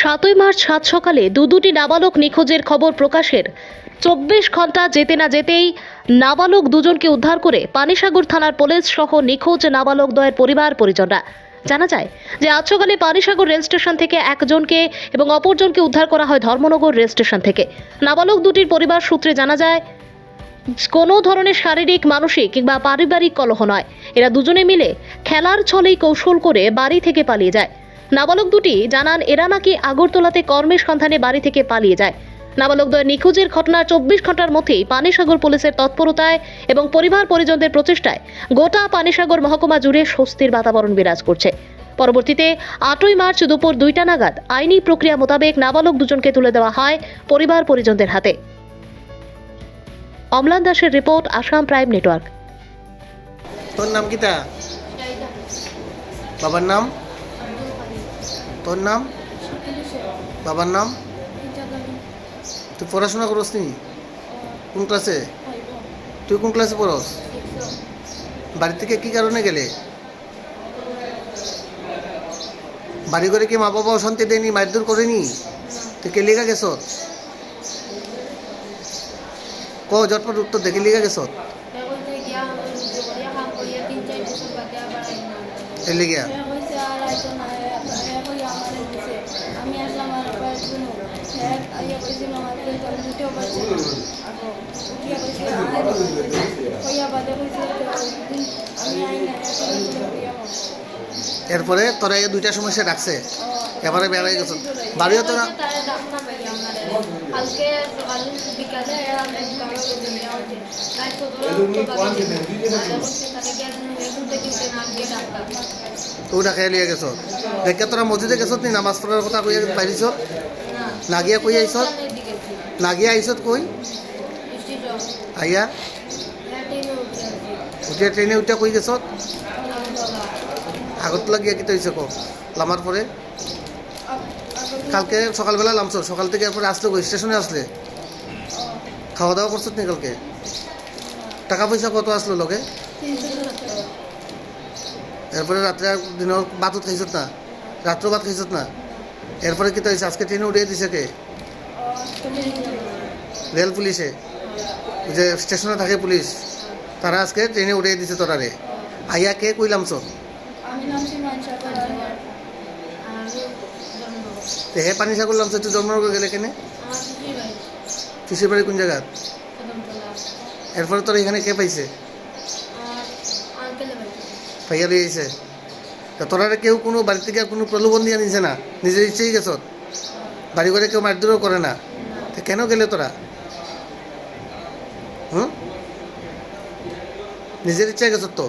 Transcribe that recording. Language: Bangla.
7ই মার্চ সাত সকালে দুটি নাবালক নিখোঁজের খবর প্রকাশের 24 ঘন্টা যেতে না যেতেই নাবালক দুজনকে উদ্ধার করে পানিসাগর থানার পুলিশ সহ নিখোঁজ নাবালক দ্বয়ের পরিবার পরিজনরা। জানা যায় যে আজ সকালে পানিসাগর রেল স্টেশন থেকে একজনকে এবং অপরজনকে উদ্ধার করা হয় ধর্মনগর রেল স্টেশন থেকে। নাবালক দুটির পরিবার সূত্রে জানা যায় কোনো ধরনের শারীরিক, মানসিক কিংবা পারিবারিক কলহ নয়। এরা দুজনে মিলে খেলার ছলেই কৌশল করে বাড়ি থেকে পালিয়ে যায়। নাবালক দুটি জানান এরা নাকি আগরতলাতে কর্মের সন্ধানে বাড়ি থেকে পালিয়ে যায়। নাবালকদ্বয় নিখোঁজের ঘটনার 24 ঘন্টার মধ্যেই পানিসাগর পুলিশের তৎপরতায় এবং পরিবার পরিজনদের প্রচেষ্টায় গোটা পানিসাগর মহকুমা জুড়ে স্বস্তির বাতাবরণ বিরাজ করছে। পরবর্তীতে 8ই মার্চ দুপুর 2টা নাগাদ আইনি প্রক্রিয়া মোতাবেক নাবালক দুজনকে তুলে দেওয়া হয় পরিবার পরিজনদের হাতে। অমলান দাসের রিপোর্ট, আসাম প্রাইম নেটওয়ার্ক। তোর নাম কিতা? বাবার নাম? তোর নাম? বাবার নাম? তুই পড়াশোনা করস নি? কোন ক্লাসে? তুই কোন ক্লাসে পড়স? বাড়ি থেকে কি কারণে গেলে? বাড়ি করে কি মা বাবা অশান্তি দেয়নি, মারধর করেনি? তুই কে লেগা গেছ? জটপট উত্তর দেখে লেগা গেছ? এলে গিয়া এরপরে তোরা এই 2টার সময় সে ডাকছে, এবারে বেড়াই গেছ বাড়িও তো না। তুই ডাকাই লিয়ে গেছ দেখে তোরা মসজিদে গেছ নি নামাজ পড়ার কথা কই পাইছ না গিয়া কই আইছ না গিয়া আইছ কই আইয়া উঠিয়া ট্রেনে উঠিয়া কই গেছ আগরতলা গিয়া কি তৈছে কো লামার পরে কালকে সকালবেলা নামছ সকাল থেকে এরপরে আসলে কই স্টেশনে আসলে খাওয়া দাওয়া করছত নি কালকে টাকা পয়সা কত আসলো লগে এরপরে রাত্রে দিনের ভাতও খাইছত না রাত্র ভাত খাইছত না এরপরে কি হয়েছে আজকে ট্রেনে উঠিয়ে দিছে কে রেল পুলিশে যে স্টেশনে থাকে পুলিশ তারা আজকে ট্রেনে উঠিয়ে দিছে তোরারে আইয়া কে কইলামছ হে পানিসাগর নামছ তুই জন্মনগর গেলে কেনে পিসির বাড়ি কোন জায়গা এরপরে তোর এখানে কে পাইছে ভাইয়া দিয়েছে তোরা কেউ কোনো বাড়ি থেকে কোনো প্রলোভন দিয়ে নিছে না নিজের ইচ্ছেই গেছ বাড়ি করে কেউ মারধরও করে না কেন গেলে তোরা নিজের ইচ্ছায় গেছ তো